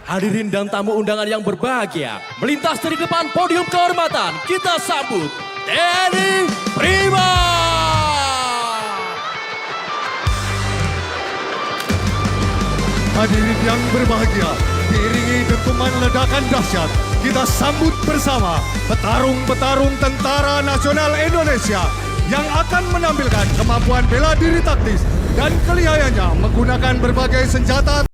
Hadirin dan tamu undangan yang berbahagia, melintas dari depan podium kehormatan, kita sambut TNI Prima. Hadirin yang berbahagia, diiringi dentuman ledakan dahsyat, kita sambut bersama petarung-petarung Tentara Nasional Indonesia yang akan menampilkan kemampuan bela diri taktis dan kelihayannya menggunakan berbagai senjata.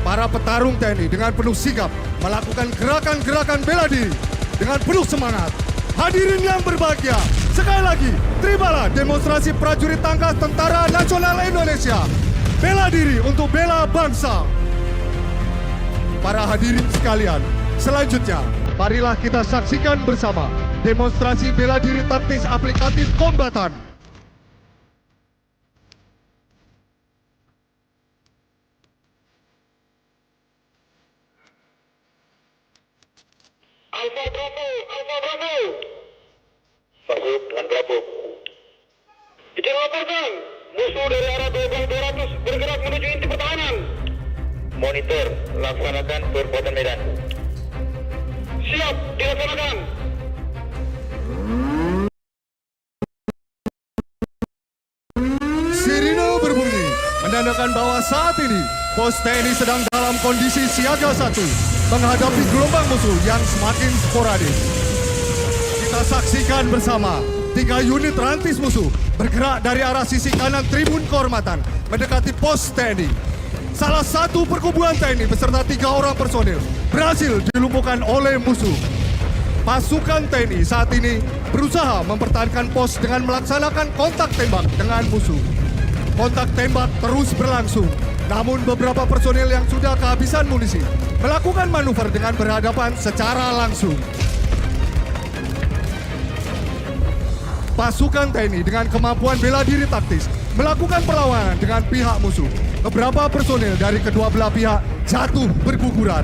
Para petarung TNI dengan penuh sigap melakukan gerakan-gerakan bela diri dengan penuh semangat. Hadirin yang berbahagia, sekali lagi terimalah demonstrasi prajurit tangkas Tentara Nasional Indonesia. Bela diri untuk bela bangsa. Para hadirin sekalian, selanjutnya marilah kita saksikan bersama demonstrasi bela diri taktis aplikatif kombatan. Alfa Bravo. Sambut dengan Bravo. Izin laporkan, musuh dari arah 200 bergerak menuju inti pertahanan. Monitor, laksanakan perbuatan medan. Siap, dilaksanakan. Sirine berbunyi, menandakan bahwa saat ini pos TNI sedang dalam kondisi siaga 1 menghadapi gelombang musuh yang semakin sporadis. Kita saksikan bersama 3 unit rantis musuh bergerak dari arah sisi kanan tribun kehormatan mendekati pos TNI. Salah satu perkubuan TNI beserta 3 orang personil berhasil dilumpuhkan oleh musuh. Pasukan TNI saat ini berusaha mempertahankan pos dengan melaksanakan kontak tembak dengan musuh. Kontak tembak terus berlangsung, namun beberapa personil yang sudah kehabisan munisi melakukan manuver dengan berhadapan secara langsung. Pasukan TNI dengan kemampuan bela diri taktis melakukan perlawanan dengan pihak musuh. Beberapa personil dari kedua belah pihak jatuh berguguran.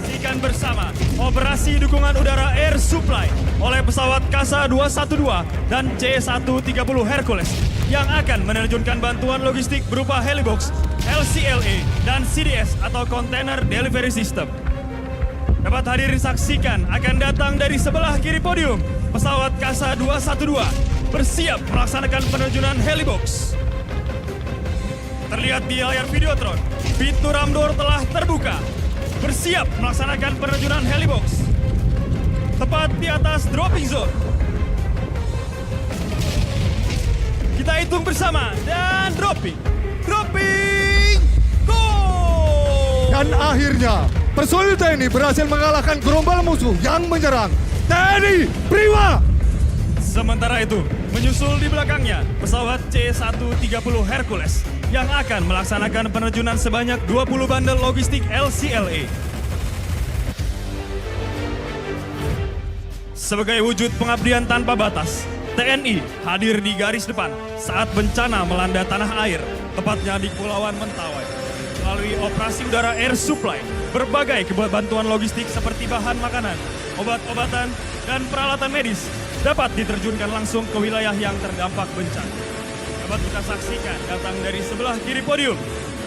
Saksikan bersama operasi dukungan udara Air Supply oleh pesawat Kasa 212 dan C-130 Hercules yang akan menerjunkan bantuan logistik berupa helibox, LCLA, dan CDS atau Container Delivery System. Dapat hadirin saksikan akan datang dari sebelah kiri podium pesawat Kasa 212 bersiap melaksanakan penerjunan helibox. Terlihat di layar Videotron, pintu ramdor telah terbuka, bersiap melaksanakan penerjunan helibox. Tepat di atas dropping zone. Kita hitung bersama dan dropping, go! Dan akhirnya, personil TNI berhasil mengalahkan gerombol musuh yang menyerang. TNI Prima! Sementara itu, menyusul di belakangnya pesawat C-130 Hercules yang akan melaksanakan penerjunan sebanyak 20 bandel logistik LCLA. Sebagai wujud pengabdian tanpa batas, TNI hadir di garis depan saat bencana melanda tanah air, tepatnya di Kepulauan Mentawai. Melalui operasi udara air supply, berbagai bantuan logistik seperti bahan makanan, obat-obatan, dan peralatan medis dapat diterjunkan langsung ke wilayah yang terdampak bencana. Dapat kita saksikan datang dari sebelah kiri podium,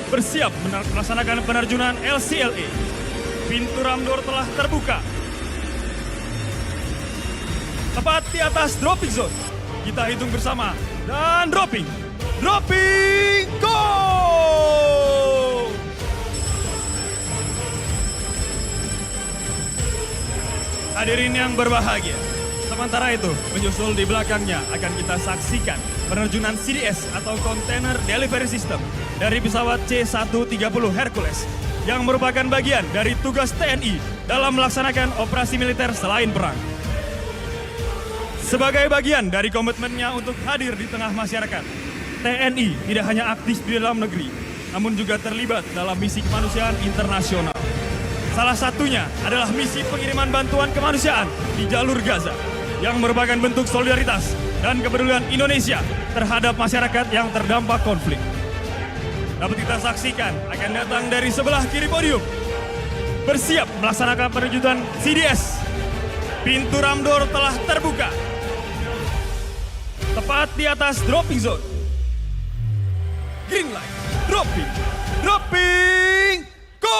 bersiap melaksanakan penerjunan LCLA. Pintu ramdor telah terbuka. Tepat di atas dropping zone. Kita hitung bersama dan dropping. Dropping, go! Hadirin yang berbahagia, sementara itu menyusul di belakangnya akan kita saksikan penerjunan CDS atau Container Delivery System dari pesawat C-130 Hercules yang merupakan bagian dari tugas TNI dalam melaksanakan operasi militer selain perang. Sebagai bagian dari komitmennya untuk hadir di tengah masyarakat, TNI tidak hanya aktif di dalam negeri, namun juga terlibat dalam misi kemanusiaan internasional. Salah satunya adalah misi pengiriman bantuan kemanusiaan di jalur Gaza, yang merupakan bentuk solidaritas dan kepedulian Indonesia terhadap masyarakat yang terdampak konflik. Dapat kita saksikan akan datang dari sebelah kiri podium, bersiap melaksanakan penerjunan CDS. Pintu ramdor telah terbuka. Tepat di atas dropping zone. Green light, dropping, dropping, go!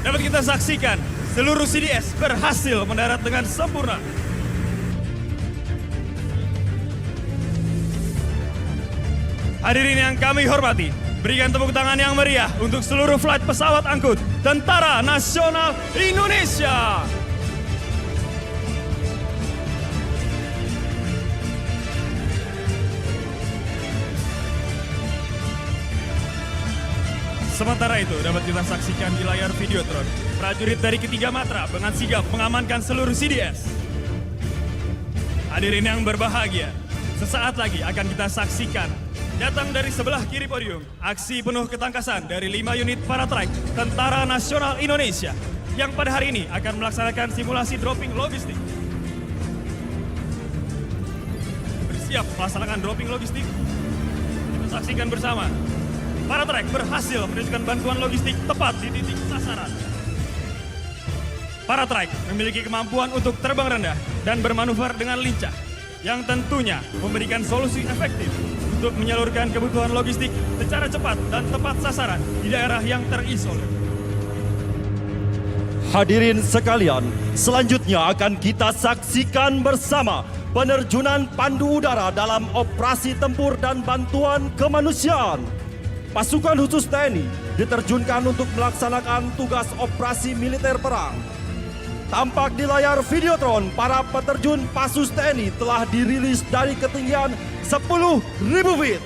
Dapat kita saksikan seluruh CDS berhasil mendarat dengan sempurna. Hadirin yang kami hormati, berikan tepuk tangan yang meriah untuk seluruh flight pesawat angkut Tentara Nasional Indonesia. Sementara itu dapat kita saksikan di layar Videotron, prajurit dari ketiga matra dengan sigap mengamankan seluruh CDS. Hadirin yang berbahagia, sesaat lagi akan kita saksikan datang dari sebelah kiri podium, aksi penuh ketangkasan dari 5 unit paratrike Tentara Nasional Indonesia yang pada hari ini akan melaksanakan simulasi dropping logistik. Bersiap melaksanakan dropping logistik. Kita saksikan bersama. Paratrike berhasil menunjukkan bantuan logistik tepat di titik sasaran. Paratrike memiliki kemampuan untuk terbang rendah dan bermanuver dengan lincah, yang tentunya memberikan solusi efektif untuk menyalurkan kebutuhan logistik secara cepat dan tepat sasaran di daerah yang terisolir. Hadirin sekalian, selanjutnya akan kita saksikan bersama penerjunan pandu udara dalam operasi tempur dan bantuan kemanusiaan. Pasukan khusus TNI diterjunkan untuk melaksanakan tugas operasi militer perang. Tampak di layar Videotron, para peterjun Pasus TNI telah dirilis dari ketinggian 10.000 feet.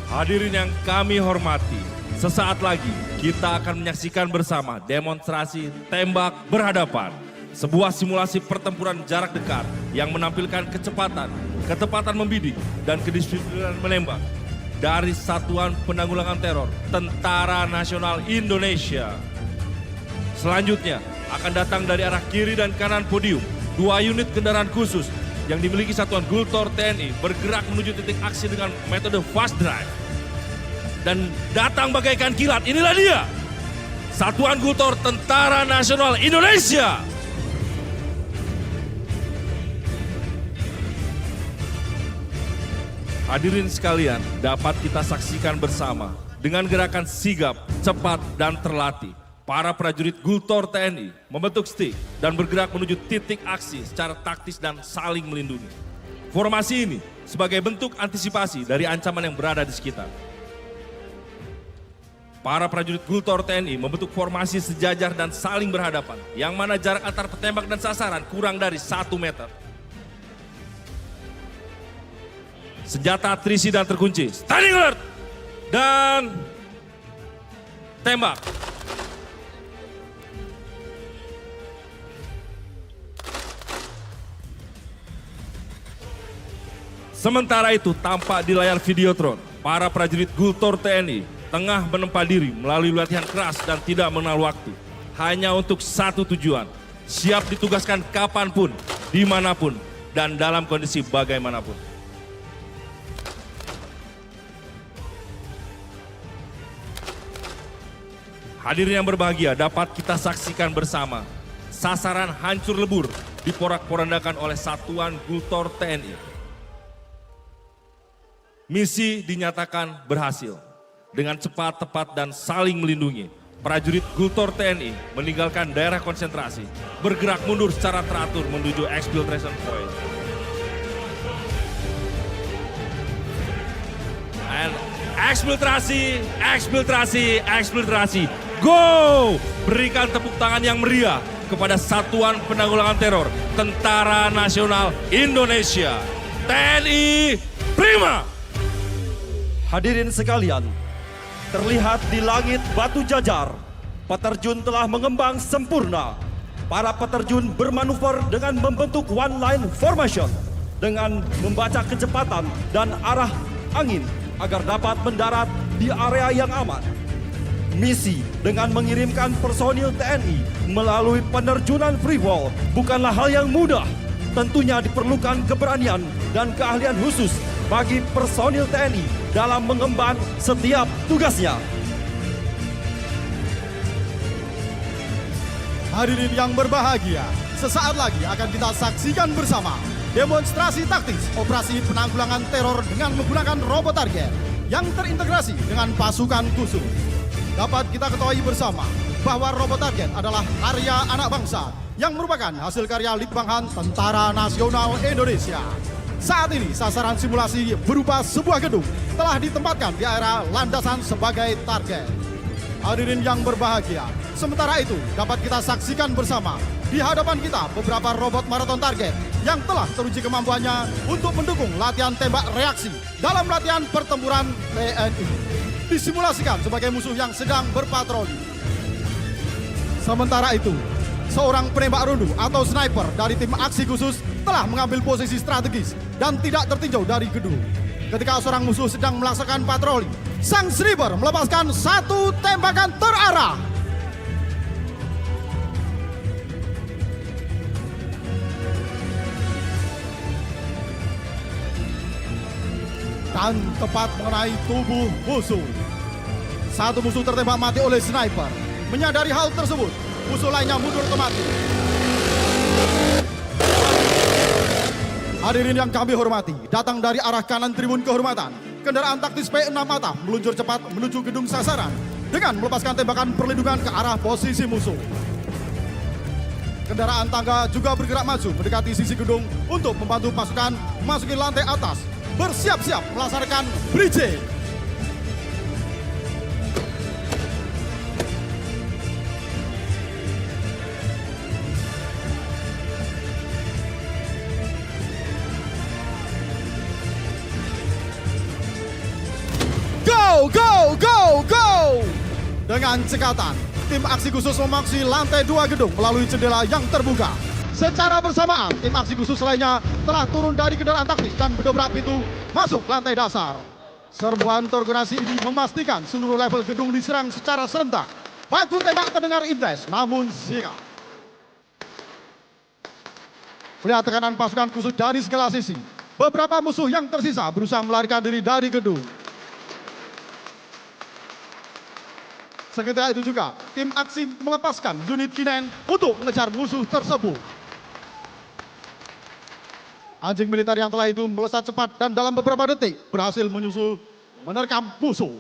Hadirin yang kami hormati, sesaat lagi kita akan menyaksikan bersama demonstrasi tembak berhadapan. Sebuah simulasi pertempuran jarak dekat yang menampilkan kecepatan, ketepatan membidik, dan kedisiplinan menembak dari Satuan Penanggulangan Teror Tentara Nasional Indonesia. Selanjutnya akan datang dari arah kiri dan kanan podium 2 unit kendaraan khusus yang dimiliki Satuan Gultor TNI bergerak menuju titik aksi dengan metode fast drive. Dan datang bagaikan kilat, inilah dia, Satuan Gultor Tentara Nasional Indonesia. Hadirin sekalian, dapat kita saksikan bersama dengan gerakan sigap, cepat, dan terlatih. Para prajurit Gultor TNI membentuk stick dan bergerak menuju titik aksi secara taktis dan saling melindungi. Formasi ini sebagai bentuk antisipasi dari ancaman yang berada di sekitar. Para prajurit Gultor TNI membentuk formasi sejajar dan saling berhadapan, yang mana jarak antar petembak dan sasaran kurang dari 1 meter. Senjata terisi dan terkunci. Standing alert! Dan tembak. Sementara itu tampak di layar Videotron, para prajurit Gultor TNI tengah menempa diri melalui latihan keras dan tidak mengenal waktu. Hanya untuk satu tujuan, siap ditugaskan kapanpun, dimanapun, dan dalam kondisi bagaimanapun. Hadirin yang berbahagia, dapat kita saksikan bersama sasaran hancur lebur diporak-porandakan oleh Satuan Gultor TNI. Misi dinyatakan berhasil. Dengan cepat, tepat, dan saling melindungi, prajurit Gultor TNI meninggalkan daerah konsentrasi, bergerak mundur secara teratur menuju exfiltration point. And exfiltrasi, go! Berikan tepuk tangan yang meriah kepada Satuan Penanggulangan Teror Tentara Nasional Indonesia, TNI Prima! Hadirin sekalian, terlihat di langit batu jajar, peterjun telah mengembang sempurna. Para peterjun bermanuver dengan membentuk one line formation dengan membaca kecepatan dan arah angin agar dapat mendarat di area yang aman. Misi dengan mengirimkan personil TNI melalui penerjunan free fall bukanlah hal yang mudah. Tentunya diperlukan keberanian dan keahlian khusus bagi personil TNI dalam mengemban setiap tugasnya. Hadirin yang berbahagia, sesaat lagi akan kita saksikan bersama demonstrasi taktis operasi penanggulangan teror dengan menggunakan robot target yang terintegrasi dengan pasukan khusus. Dapat kita ketahui bersama bahwa robot target adalah karya anak bangsa yang merupakan hasil karya Litbanghan Tentara Nasional Indonesia. Saat ini sasaran simulasi berupa sebuah gedung telah ditempatkan di area landasan sebagai target. Hadirin yang berbahagia, sementara itu dapat kita saksikan bersama di hadapan kita beberapa robot maraton target yang telah teruji kemampuannya untuk mendukung latihan tembak reaksi dalam latihan pertempuran TNI. Disimulasikan sebagai musuh yang sedang berpatroli. Sementara itu, seorang penembak rundu atau sniper dari tim aksi khusus telah mengambil posisi strategis dan tidak tertinjau dari gedung. Ketika seorang musuh sedang melaksanakan patroli, sang sniper melepaskan satu tembakan terarah. Dan tepat mengenai tubuh musuh. Satu musuh tertembak mati oleh sniper. Menyadari hal tersebut, musuh lainnya mundur ke mati. Hadirin yang kami hormati, datang dari arah kanan tribun kehormatan, kendaraan taktis P6 Mata meluncur cepat menuju gedung sasaran dengan melepaskan tembakan perlindungan ke arah posisi musuh. Kendaraan tangga juga bergerak maju mendekati sisi gedung untuk membantu pasukan memasuki lantai atas, bersiap-siap melaksanakan bridging. Go, go, go, go! Dengan cekatan, tim aksi khusus memasuki lantai 2 gedung melalui jendela yang terbuka. Secara bersamaan, tim aksi khusus lainnya telah turun dari kendaraan taktis dan mendobrak pintu masuk lantai dasar. Serbuan koordinasi ini memastikan seluruh level gedung diserang secara serentak. Batu tembak terdengar intens, namun siap. Melihat tekanan pasukan khusus dari segala sisi, beberapa musuh yang tersisa berusaha melarikan diri dari gedung. Seketika itu juga, tim aksi melepaskan unit K9 untuk mengejar musuh tersebut. Anjing militer yang telah itu melesat cepat dan dalam beberapa detik berhasil menyusul menerkam musuh.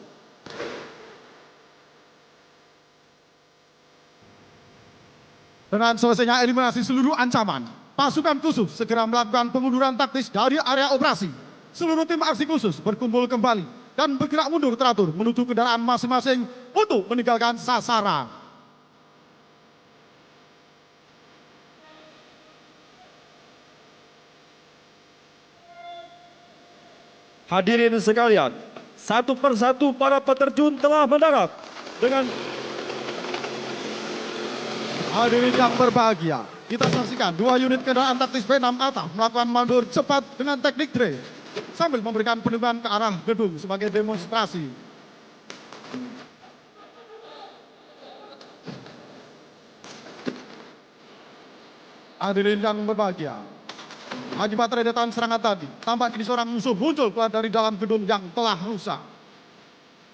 Dengan selesainya eliminasi seluruh ancaman, pasukan khusus segera melakukan pengunduran taktis dari area operasi. Seluruh tim aksi khusus berkumpul kembali dan bergerak mundur teratur menuju kendaraan masing-masing untuk meninggalkan sasaran. Hadirin sekalian, satu persatu para peterjun telah mendarat dengan Hadirin yang berbahagia, kita saksikan 2 unit kendaraan taktis P6 Mata melakukan mandur cepat dengan teknik drift sambil memberikan penurunan ke arah gedung sebagai demonstrasi. Hadirin yang berbahagia, akibat rentetan serangan tadi, tampak kini seorang musuh muncul keluar dari dalam gedung yang telah rusak.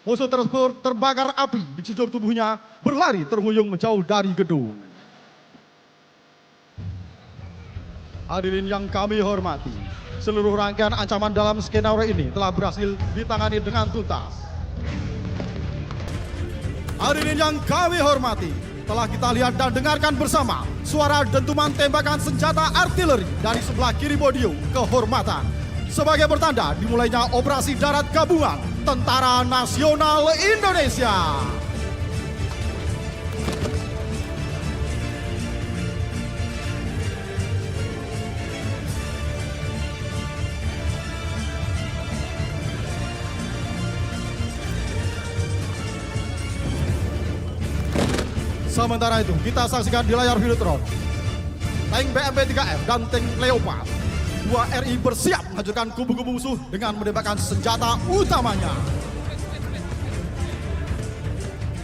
Musuh tersebut terbakar api di sekujur tubuhnya, berlari terhuyung menjauh dari gedung. Hadirin yang kami hormati, seluruh rangkaian ancaman dalam skenario ini telah berhasil ditangani dengan tuntas. Hadirin yang kami hormati, telah kita lihat dan dengarkan bersama suara dentuman tembakan senjata artileri dari sebelah kiri podium kehormatan. Sebagai pertanda dimulainya operasi darat gabungan Tentara Nasional Indonesia. Sementara itu, kita saksikan di layar Videotron, tank BMP-3F dan tank Leopard 2 RI bersiap menghancurkan kubu-kubu musuh dengan menembakkan senjata utamanya.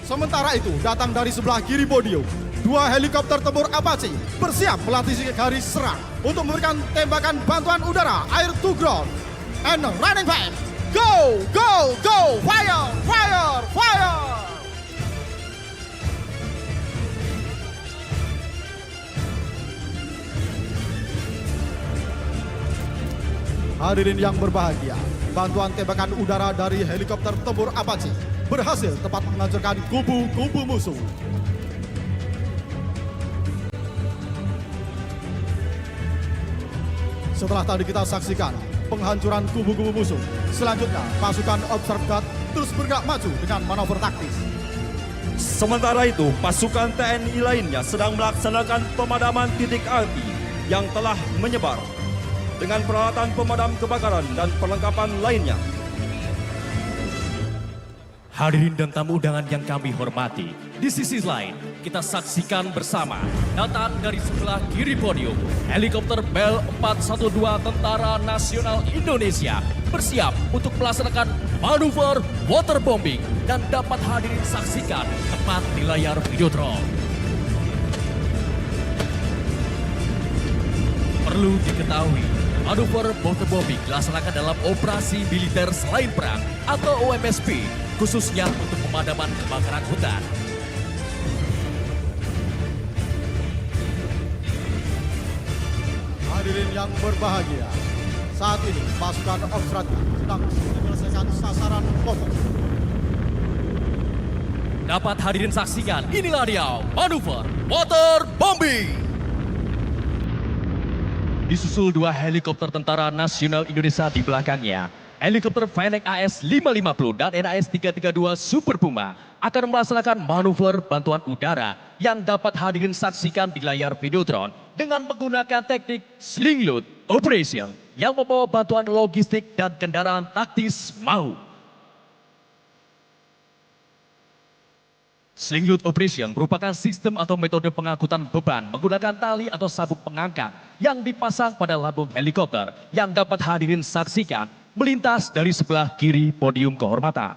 Sementara itu, datang dari sebelah kiri podium, 2 helikopter tempur Apache bersiap melatih garis serang untuk memberikan tembakan bantuan udara air to ground. And running back, go, go, go, fire, fire, fire. Hadirin yang berbahagia, bantuan tembakan udara dari helikopter tempur Apache berhasil tepat menghancurkan kubu-kubu musuh. Setelah tadi kita saksikan penghancuran kubu-kubu musuh, selanjutnya pasukan Observe Guard terus bergerak maju dengan manuver taktis. Sementara itu, pasukan TNI lainnya sedang melaksanakan pemadaman titik api yang telah menyebar dengan peralatan pemadam kebakaran dan perlengkapan lainnya. Hadirin dan tamu undangan yang kami hormati, di sisi lain kita saksikan bersama datang dari sebelah kiri podium helikopter Bell 412 Tentara Nasional Indonesia bersiap untuk melaksanakan manuver waterbombing dan dapat hadirin saksikan tepat di layar Videotron. Perlu diketahui, manuver waterbombing dilaksanakan dalam operasi militer selain perang atau OMSP, khususnya untuk pemadaman kebakaran hutan. Hadirin yang berbahagia, saat ini pasukan Observe sedang menyelesaikan sasaran pokok. Dapat hadirin saksikan, inilah dia manuver waterbombing. Disusul 2 helikopter Tentara Nasional Indonesia di belakangnya, helikopter Fennec AS-550 dan NAS-332 Super Puma akan melaksanakan manuver bantuan udara yang dapat hadirin saksikan di layar Videotron dengan menggunakan teknik Sling Load Operation yang membawa bantuan logistik dan kendaraan taktis MAU. Sling Load Operation merupakan sistem atau metode pengangkutan beban menggunakan tali atau sabuk pengangkat yang dipasang pada lambung helikopter yang dapat hadirin saksikan melintas dari sebelah kiri podium kehormatan.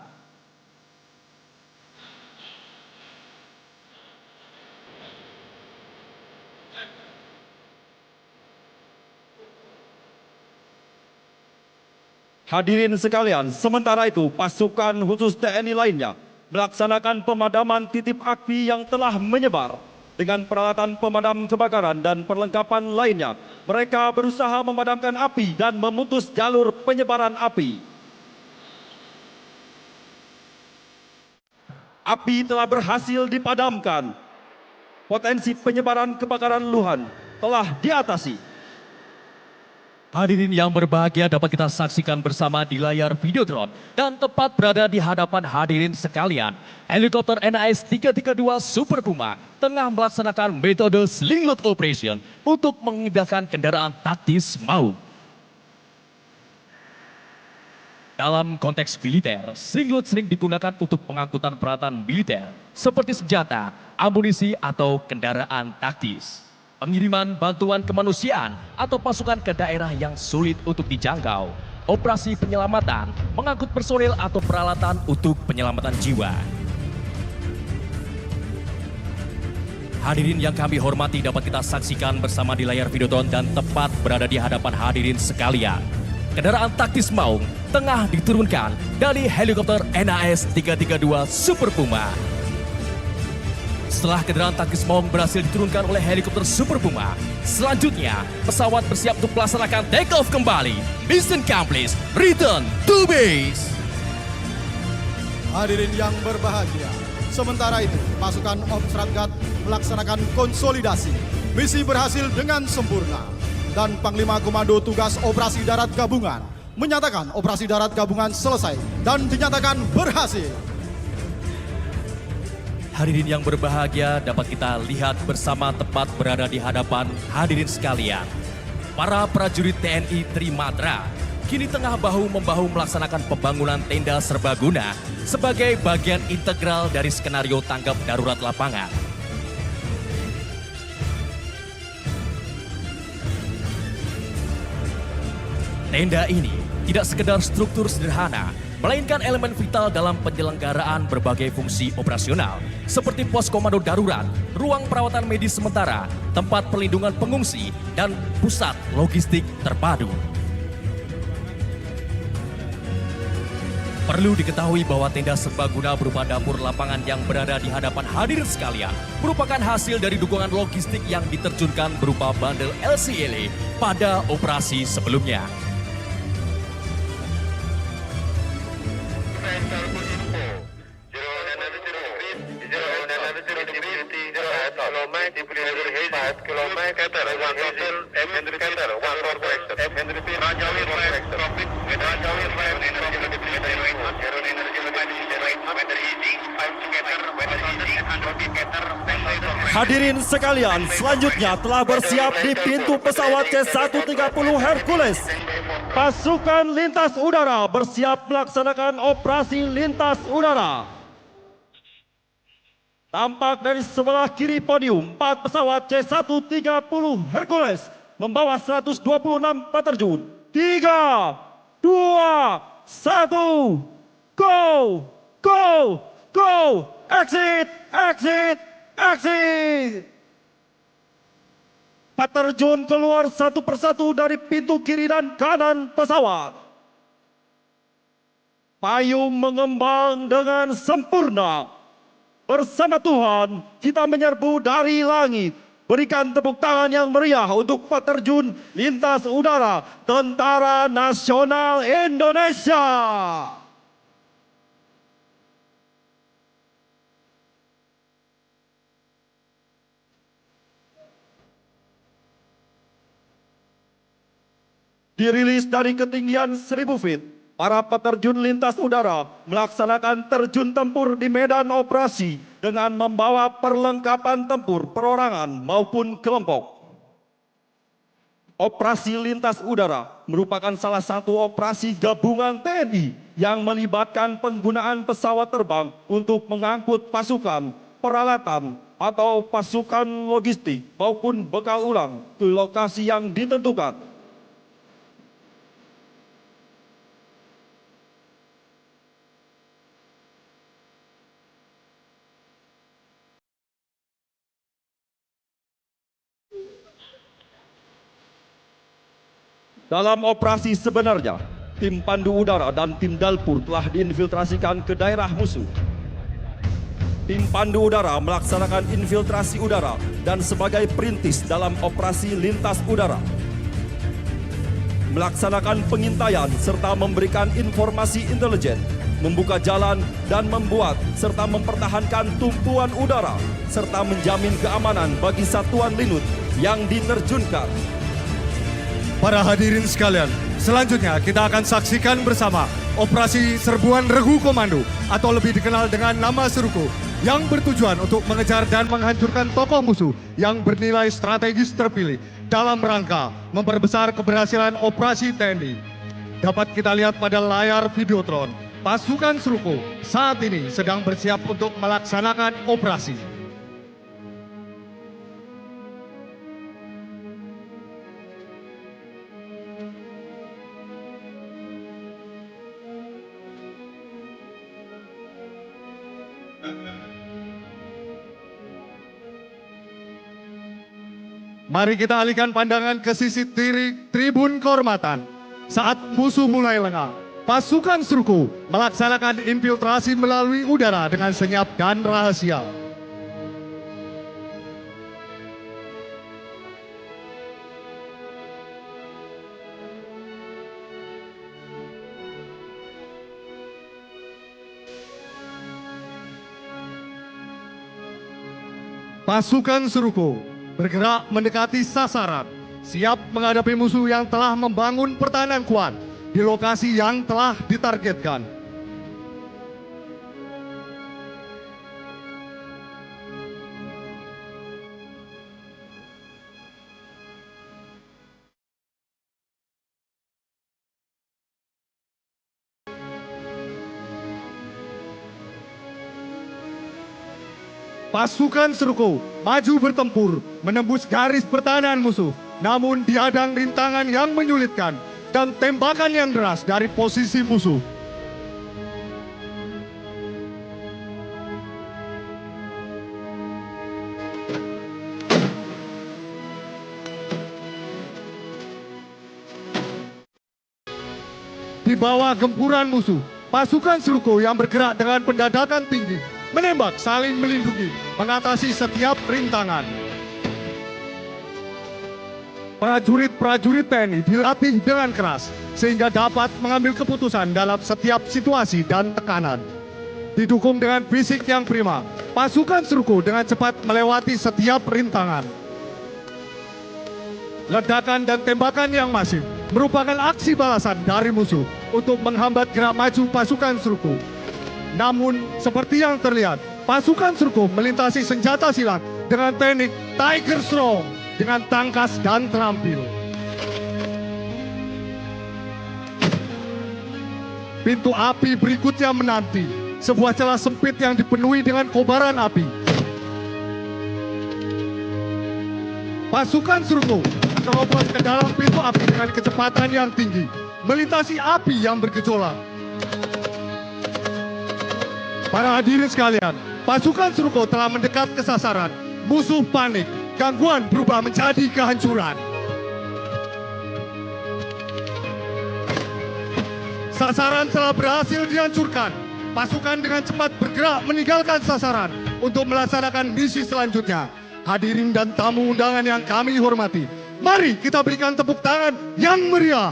Hadirin sekalian, sementara itu pasukan khusus TNI lainnya melaksanakan pemadaman titik api yang telah menyebar dengan peralatan pemadam kebakaran dan perlengkapan lainnya. Mereka berusaha memadamkan api dan memutus jalur penyebaran api. Api telah berhasil dipadamkan. Potensi penyebaran kebakaran luhan telah diatasi. Hadirin yang berbahagia, dapat kita saksikan bersama di layar Videotron dan tepat berada di hadapan hadirin sekalian, helikopter NAS-332 Super Puma tengah melaksanakan metode Sling Load Operation untuk mengindahkan kendaraan taktis MAU. Dalam konteks militer, Sling Load sering digunakan untuk pengangkutan peralatan militer seperti senjata, amunisi, atau kendaraan taktis. Pengiriman bantuan kemanusiaan atau pasukan ke daerah yang sulit untuk dijangkau. operasi penyelamatan mengangkut personil atau peralatan untuk penyelamatan jiwa. Hadirin yang kami hormati, dapat kita saksikan bersama di layar Videotron dan tepat berada di hadapan hadirin sekalian. Kendaraan taktis Maung tengah diturunkan dari helikopter NAS 332 Super Puma. Setelah kendaraan taktis Maung berhasil diturunkan oleh helikopter Super Puma, selanjutnya pesawat bersiap untuk melaksanakan take off kembali. Mission accomplished, return to base. Hadirin yang berbahagia, sementara itu pasukan Obstratgat melaksanakan konsolidasi. Misi berhasil dengan sempurna. Dan Panglima Komando Tugas Operasi Darat Gabungan menyatakan operasi darat gabungan selesai dan dinyatakan berhasil. Hadirin yang berbahagia, dapat kita lihat bersama tepat berada di hadapan hadirin sekalian. Para prajurit TNI Trimatra kini tengah bahu-membahu melaksanakan pembangunan tenda serbaguna sebagai bagian integral dari skenario tanggap darurat lapangan. Tenda ini tidak sekedar struktur sederhana, melainkan elemen vital dalam penyelenggaraan berbagai fungsi operasional, seperti pos komando darurat, ruang perawatan medis sementara, tempat perlindungan pengungsi, dan pusat logistik terpadu. Perlu diketahui bahwa tenda serbaguna berupa dapur lapangan yang berada di hadapan hadirin sekalian merupakan hasil dari dukungan logistik yang diterjunkan berupa bandel LCLA pada operasi sebelumnya. Hadirin sekalian, selanjutnya telah bersiap di pintu pesawat C-130 Hercules. Pasukan lintas udara bersiap melaksanakan operasi lintas udara. Tampak dari sebelah kiri podium, 4 pesawat C-130 Hercules membawa 126 peterjun. 3, 2, 1, go, go, go, exit, exit, exit. Peterjun keluar satu persatu dari pintu kiri dan kanan pesawat. Payung mengembang dengan sempurna. Bersama Tuhan, kita menyerbu dari langit. Berikan tepuk tangan yang meriah untuk peterjun lintas udara Tentara Nasional Indonesia. Dirilis dari ketinggian 1000 feet, para peterjun lintas udara melaksanakan terjun tempur di medan operasi dengan membawa perlengkapan tempur perorangan maupun kelompok. Operasi lintas udara merupakan salah satu operasi gabungan TNI yang melibatkan penggunaan pesawat terbang untuk mengangkut pasukan, peralatan, atau pasukan logistik maupun bekal ulang ke lokasi yang ditentukan. Dalam operasi sebenarnya, tim pandu udara dan tim Dalpur telah diinfiltrasikan ke daerah musuh. Tim pandu udara melaksanakan infiltrasi udara dan sebagai perintis dalam operasi lintas udara. Melaksanakan pengintaian serta memberikan informasi intelijen, membuka jalan dan membuat serta mempertahankan tumpuan udara, serta menjamin keamanan bagi satuan linut yang diterjunkan. Para hadirin sekalian, selanjutnya kita akan saksikan bersama Operasi Serbuan Regu Komando atau lebih dikenal dengan nama Seruko yang bertujuan untuk mengejar dan menghancurkan tokoh musuh yang bernilai strategis terpilih dalam rangka memperbesar keberhasilan operasi TNI. Dapat kita lihat pada layar Videotron, pasukan Seruko saat ini sedang bersiap untuk melaksanakan operasi. Mari kita alihkan pandangan ke sisi kiri tribun kehormatan. Saat musuh mulai lengah, pasukan Serku melaksanakan infiltrasi melalui udara dengan senyap dan rahasia. Pasukan Serku bergerak mendekati sasaran, siap menghadapi musuh yang telah membangun pertahanan kuat di lokasi yang telah ditargetkan. Pasukan Serku maju bertempur menembus garis pertahanan musuh, namun dihadang rintangan yang menyulitkan dan tembakan yang deras dari posisi musuh. Di bawah gempuran musuh, pasukan Serku yang bergerak dengan pendadakan tinggi menembak saling melindungi, mengatasi setiap rintangan. Prajurit-prajurit TNI dilatih dengan keras sehingga dapat mengambil keputusan dalam setiap situasi dan tekanan. Didukung dengan fisik yang prima, pasukan Serku dengan cepat melewati setiap rintangan. Ledakan dan tembakan yang masif merupakan aksi balasan dari musuh untuk menghambat gerak maju pasukan Serku. Namun, seperti yang terlihat, pasukan Serku melintasi senjata silat dengan teknik Tiger Strong dengan tangkas dan terampil. Pintu api berikutnya menanti, sebuah celah sempit yang dipenuhi dengan kobaran api. Pasukan Serku terobos ke dalam pintu api dengan kecepatan yang tinggi, melintasi api yang bergejolak. Para hadirin sekalian, pasukan Serku telah mendekat ke sasaran. Musuh panik, gangguan berubah menjadi kehancuran. Sasaran telah berhasil dihancurkan. Pasukan dengan cepat bergerak meninggalkan sasaran untuk melaksanakan misi selanjutnya. Hadirin dan tamu undangan yang kami hormati, mari kita berikan tepuk tangan yang meriah.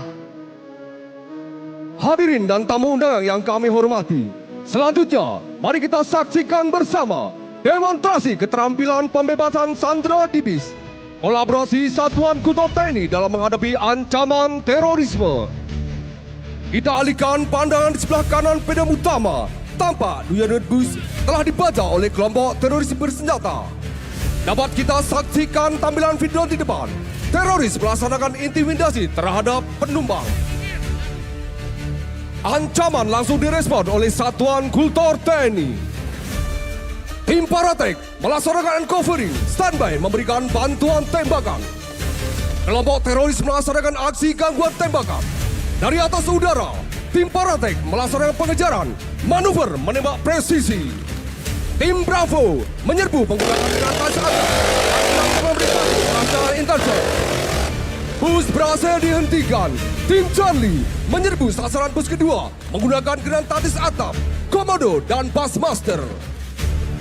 Hadirin dan tamu undangan yang kami hormati, selanjutnya mari kita saksikan bersama demonstrasi keterampilan pembebasan sandera Dibis, kolaborasi Satuan Kuto TNI dalam menghadapi ancaman terorisme. Kita alihkan pandangan di sebelah kanan pedang utama. Tampak unit bus telah dibaca oleh kelompok teroris bersenjata. Dapat kita saksikan tampilan video di depan. Teroris melaksanakan intimidasi terhadap penumpang. Ancaman langsung direspon oleh Satuan Kultur TNI. Tim Paratek melaksanakan uncovering, standby memberikan bantuan tembakan. Kelompok teroris melaksanakan aksi gangguan tembakan. Dari atas udara, tim Paratek melaksanakan pengejaran, manuver menembak presisi. Tim Bravo menyerbu menggunakan granat atas dan memberikan perasaan intercept. Bus berhasil dihentikan. Tim Charlie menyerbu sasaran bus kedua menggunakan granat taktis atap, komodo dan Bassmaster.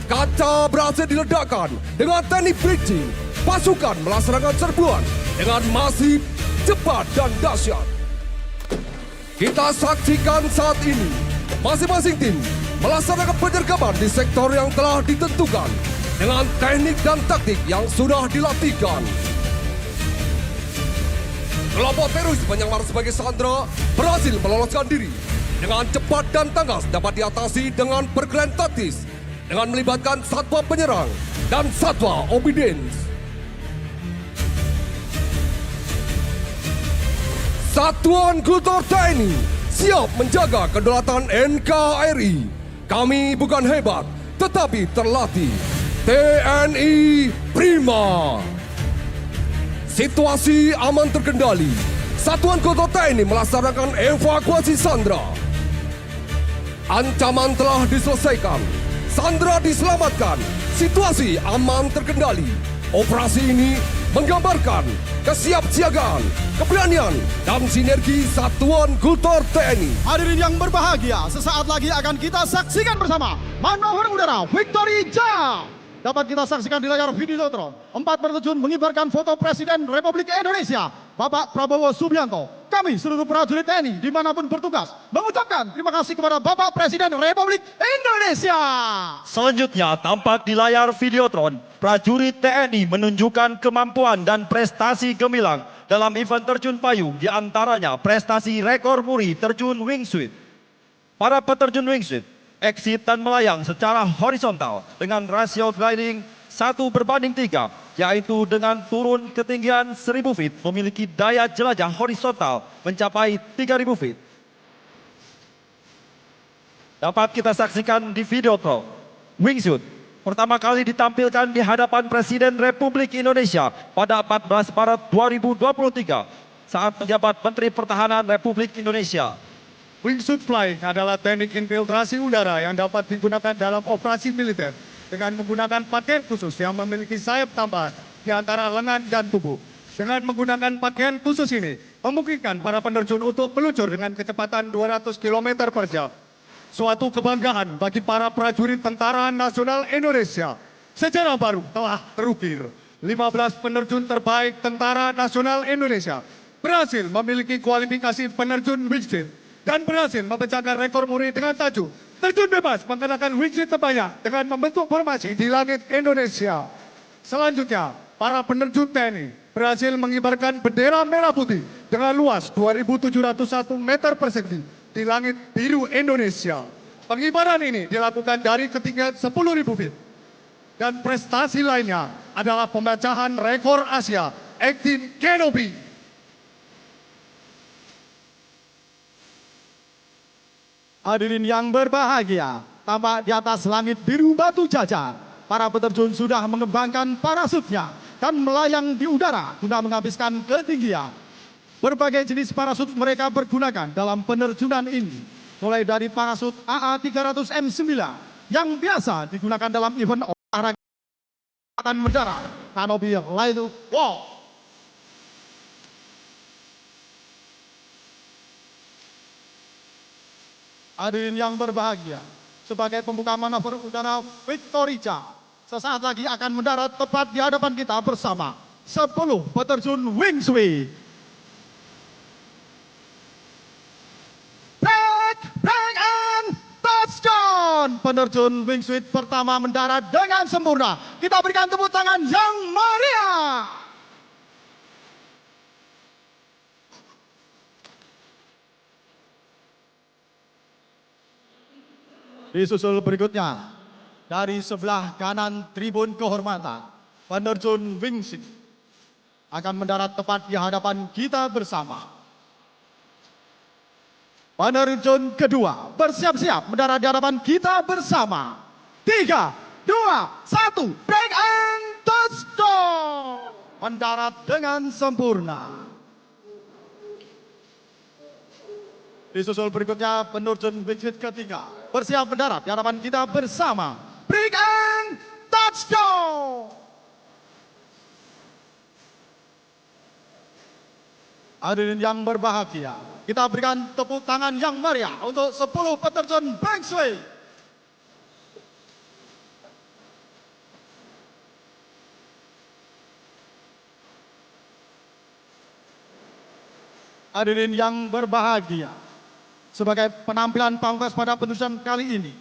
Kaca berhasil diledakkan dengan teknik bridging. Pasukan melaksanakan serbuan dengan masif, cepat dan dahsyat. Kita saksikan saat ini masing-masing tim melaksanakan penyergapan di sektor yang telah ditentukan dengan teknik dan taktik yang sudah dilatihkan. Kelompok teroris penyamar sebagai sandera berhasil meloloskan diri. Dengan cepat dan tangkas dapat diatasi dengan pergerakan taktis dengan melibatkan satwa penyerang dan satwa obedience. Satuan Kultur TNI siap menjaga kedaulatan NKRI. Kami bukan hebat, tetapi terlatih. TNI Prima. Situasi aman terkendali. Satuan Kultur TNI melaksanakan evakuasi sandera. Ancaman telah diselesaikan. sandera diselamatkan, situasi aman terkendali. Operasi ini menggambarkan kesiapsiagaan, keberanian, dan sinergi Satuan Kultur TNI. Hadirin yang berbahagia, sesaat lagi akan kita saksikan bersama manuver udara Victory Jaya. Dapat kita saksikan di layar Videotron. 4 penerjun mengibarkan foto Presiden Republik Indonesia, Bapak Prabowo Subianto. Kami seluruh prajurit TNI dimanapun bertugas mengucapkan terima kasih kepada Bapak Presiden Republik Indonesia. Selanjutnya tampak di layar Videotron, prajurit TNI menunjukkan kemampuan dan prestasi gemilang dalam event terjun payung, di antaranya prestasi rekor muri terjun wingsuit. Para peterjun wingsuit exit dan melayang secara horizontal dengan rasio gliding 1:3, yaitu dengan turun ketinggian 1000 feet memiliki daya jelajah horizontal mencapai 3000 feet. Dapat kita saksikan di Videotron, wingsuit pertama kali ditampilkan di hadapan Presiden Republik Indonesia pada 14 Maret 2023 saat menjabat Menteri Pertahanan Republik Indonesia. Wingsuit flying adalah teknik infiltrasi udara yang dapat digunakan dalam operasi militer dengan menggunakan pakaian khusus yang memiliki sayap tambahan di antara lengan dan tubuh. Dengan menggunakan pakaian khusus ini, memungkinkan para penerjun untuk meluncur dengan kecepatan 200 km per jam. Suatu kebanggaan bagi para prajurit Tentara Nasional Indonesia. Sejarah baru telah terukir. 15 penerjun terbaik Tentara Nasional Indonesia berhasil memiliki kualifikasi penerjun wingsuit dan berhasil memecahkan rekor muri dengan tajuk terjun bebas mengenakan wingsuit terbanyak dengan membentuk formasi di langit Indonesia. Selanjutnya, para penerjun TNI berhasil mengibarkan bendera merah putih dengan luas 2.701 meter persegi di langit biru Indonesia. Pengibaran ini dilakukan dari ketinggian 10.000 feet. Dan prestasi lainnya adalah pemecahan rekor Asia Active Canopy. Hadirin yang berbahagia, tampak di atas langit biru batu jajar, para peterjun sudah mengembangkan parasutnya dan melayang di udara guna menghabiskan ketinggian. Berbagai jenis parasut mereka pergunakan dalam penerjunan ini, mulai dari parasut AA300M9 yang biasa digunakan dalam event olahraga mendarat, kanopi light wall. Hadirin yang berbahagia, sebagai pembuka manuver udara Victory Jaya, sesaat lagi akan mendarat tepat di hadapan kita bersama 10 peterjun wingsuit. Break and touchdown! Penerjun wingsuit pertama mendarat dengan sempurna. Kita berikan tepuk tangan yang meriah. Disusul berikutnya, dari sebelah kanan tribun kehormatan, penerjun wingsuit akan mendarat tepat di hadapan kita bersama. Penerjun kedua bersiap-siap mendarat di hadapan kita bersama. 3, 2, 1, break and touchdown! Mendarat dengan sempurna. Disusul berikutnya penerjun wingsuit ketiga bersiap mendarat di hadapan kita bersama. Break and touchdown! Hadirin yang berbahagia, kita berikan tepuk tangan yang meriah untuk 10 peterjun wingsuit. Hadirin yang berbahagia, sebagai penampilan pamungkas pada penerjunan kali ini,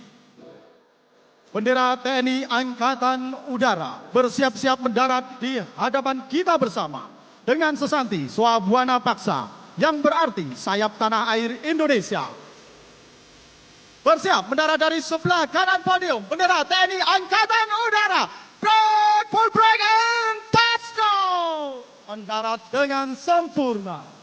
bendera TNI Angkatan Udara bersiap-siap mendarat di hadapan kita bersama dengan sesanti Swabwana Paksa yang berarti sayap tanah air Indonesia. Bersiap mendarat dari sebelah kanan podium, bendera TNI Angkatan Udara. Break, full break and touchdown! Mendarat dengan sempurna.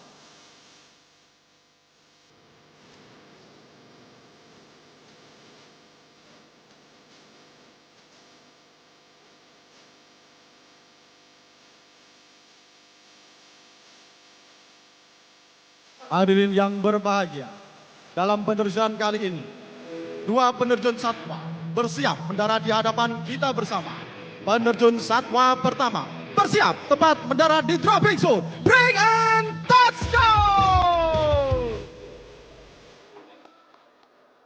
Hadirin yang berbahagia, dalam penerjunan kali ini, 2 penerjun satwa bersiap mendarat di hadapan kita bersama. Penerjun satwa pertama bersiap tepat mendarat di dropping zone. Break and touchdown.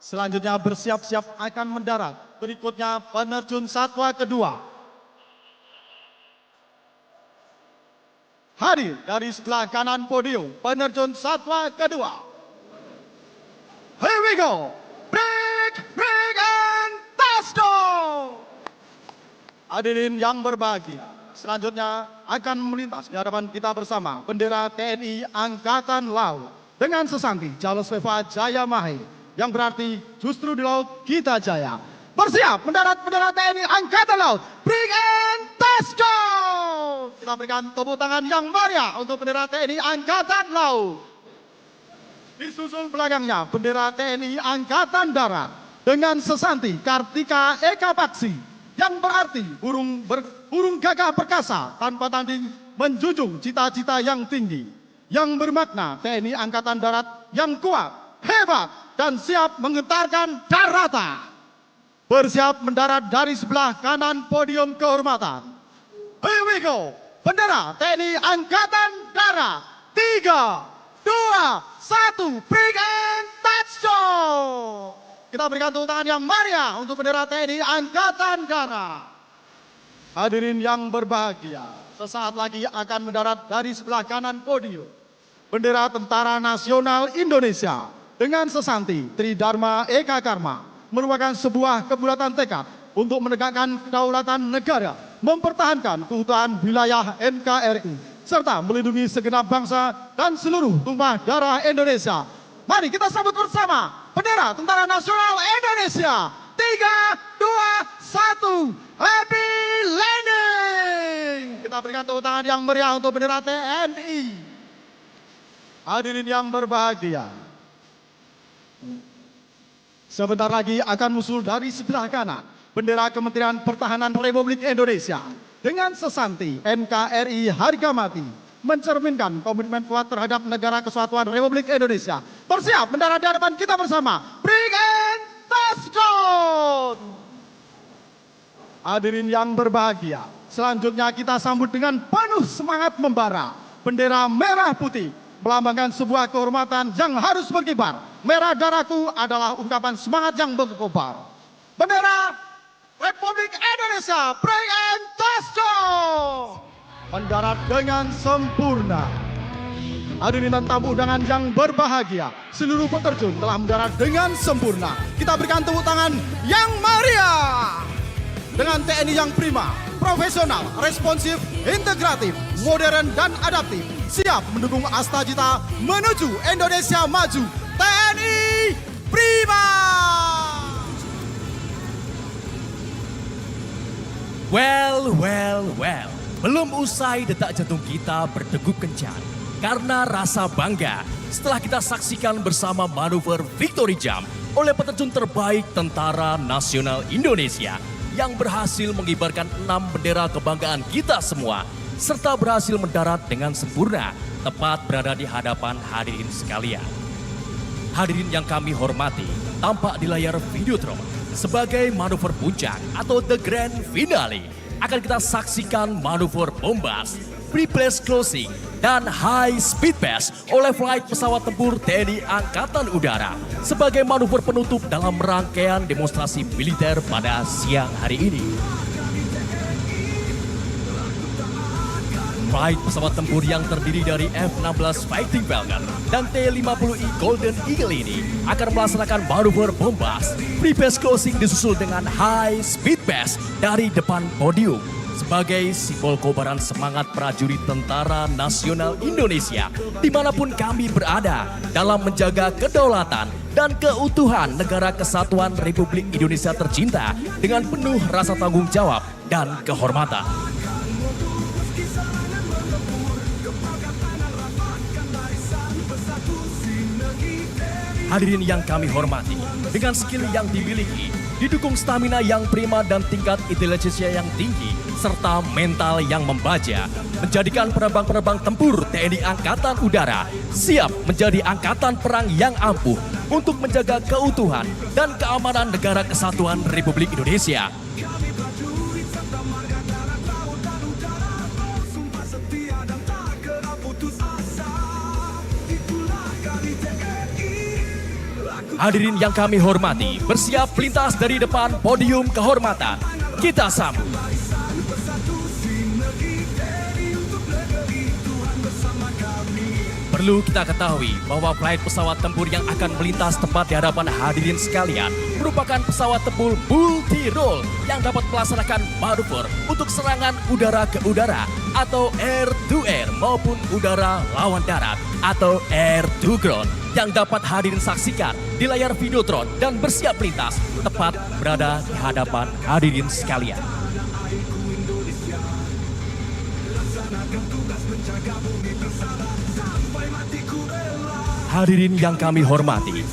Selanjutnya bersiap-siap akan mendarat. Berikutnya penerjun satwa kedua. Hadir dari sebelah kanan podium penerjun satwa kedua. Here we go. Break and touchdown. Hadirin yang berbahagia, selanjutnya akan melintas di hadapan kita bersama bendera TNI Angkatan Laut dengan sesanti Charles Veva Jaya Mahe, yang berarti justru di laut kita jaya. Bersiap mendarat bendera TNI Angkatan Laut. Break and touchdown. Kita berikan tepuk tangan yang meriah untuk bendera TNI Angkatan Laut. Disusul belakangnya bendera TNI Angkatan Darat dengan sesanti Kartika Eka Paksi, yang berarti burung gagah perkasa tanpa tanding menjunjung cita-cita yang tinggi, yang bermakna TNI Angkatan Darat yang kuat, hebat, dan siap menggetarkan daratan. Bersiap mendarat dari sebelah kanan podium kehormatan. Here we go. Bendera TNI Angkatan Darat. 3, 2, 1. Break and touchdown. Kita berikan tepuk tangan yang meriah untuk bendera TNI Angkatan Darat. Hadirin yang berbahagia, sesaat lagi akan mendarat dari sebelah kanan podium bendera Tentara Nasional Indonesia dengan sesanti Tridharma Eka Karma, merupakan sebuah kebulatan tekad untuk menegakkan kedaulatan negara, mempertahankan keutuhan wilayah NKRI, serta melindungi segenap bangsa dan seluruh tumpah darah Indonesia. Mari kita sambut bersama bendera Tentara Nasional Indonesia. 3, 2, 1. Happy landing. Kita berikan tepuk tangan yang meriah untuk bendera TNI. Hadirin yang berbahagia, sebentar lagi akan muncul dari sebelah kanan bendera Kementerian Pertahanan Republik Indonesia dengan sesanti NKRI harga mati, mencerminkan komitmen kuat terhadap negara kesatuan Republik Indonesia. Bersiap mendarat di hadapan kita bersama. Break and touchdown. Hadirin yang berbahagia, selanjutnya kita sambut dengan penuh semangat membara bendera merah putih, melambangkan sebuah kehormatan yang harus berkibar. Merah darahku adalah ungkapan semangat yang berkobar. Bendera Republik Indonesia, break and touchdown. Mendarat dengan sempurna. Hadirin dan tamu undangan yang berbahagia, seluruh peterjun telah mendarat dengan sempurna. Kita berikan tepuk tangan yang meriah. Dengan TNI yang prima, profesional, responsif, integratif, modern, dan adaptif, siap mendukung Astagita menuju Indonesia maju. TNI Prima. Well. Belum usai detak jantung kita berdegup kencang karena rasa bangga setelah kita saksikan bersama manuver Victory Jump oleh peterjun terbaik Tentara Nasional Indonesia yang berhasil mengibarkan 6 bendera kebanggaan kita semua serta berhasil mendarat dengan sempurna tepat berada di hadapan hadirin sekalian. Hadirin yang kami hormati, tampak di layar Videotron sebagai manuver puncak atau the grand finale akan kita saksikan manuver bombas, pre-place closing, dan high speed pass oleh flight pesawat tempur TNI Angkatan Udara sebagai manuver penutup dalam rangkaian demonstrasi militer pada siang hari ini. Flight pesawat tempur yang terdiri dari F-16 Fighting Falcon dan T-50I Golden Eagle ini akan melaksanakan manuver bombas. Pre-pass closing disusul dengan high speed pass dari depan podium sebagai simbol kobaran semangat prajurit Tentara Nasional Indonesia dimanapun kami berada dalam menjaga kedaulatan dan keutuhan Negara Kesatuan Republik Indonesia tercinta dengan penuh rasa tanggung jawab dan kehormatan. Hadirin yang kami hormati, dengan skill yang dimiliki, didukung stamina yang prima dan tingkat intelijensia yang tinggi, serta mental yang membaja, menjadikan penerbang-penerbang tempur TNI Angkatan Udara siap menjadi angkatan perang yang ampuh untuk menjaga keutuhan dan keamanan Negara Kesatuan Republik Indonesia. Hadirin yang kami hormati, bersiap lintas dari depan podium kehormatan. Kita sambut. Perlu kita ketahui bahwa flight pesawat tempur yang akan melintas tepat di hadapan hadirin sekalian merupakan pesawat tempur multi-role yang dapat melaksanakan manuver untuk serangan udara ke udara atau air to air maupun udara lawan darat atau air to ground yang dapat hadirin saksikan di layar Videotron dan bersiap lintas tepat berada di hadapan hadirin sekalian. Hadirin yang kami hormati,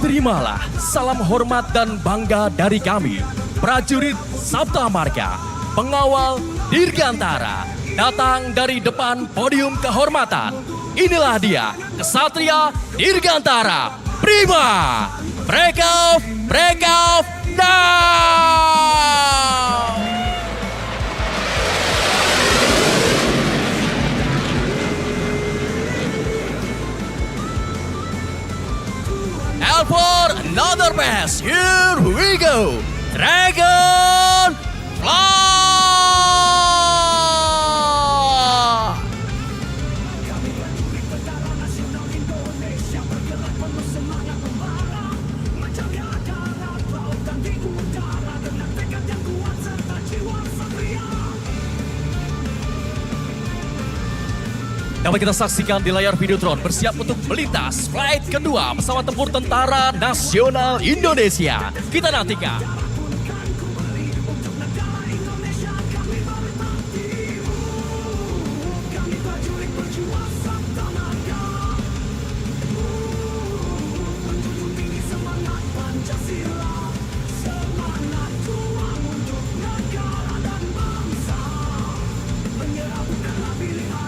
terimalah salam hormat dan bangga dari kami, prajurit Sabta Marga, pengawal Dirgantara, datang dari depan podium kehormatan. Inilah dia, Kesatria Dirgantara Prima. Break off now! And for another pass, here we go. Dragon Fly! Dapat kita saksikan di layar Videotron bersiap untuk melintas flight kedua pesawat tempur Tentara Nasional Indonesia. Kita nantikan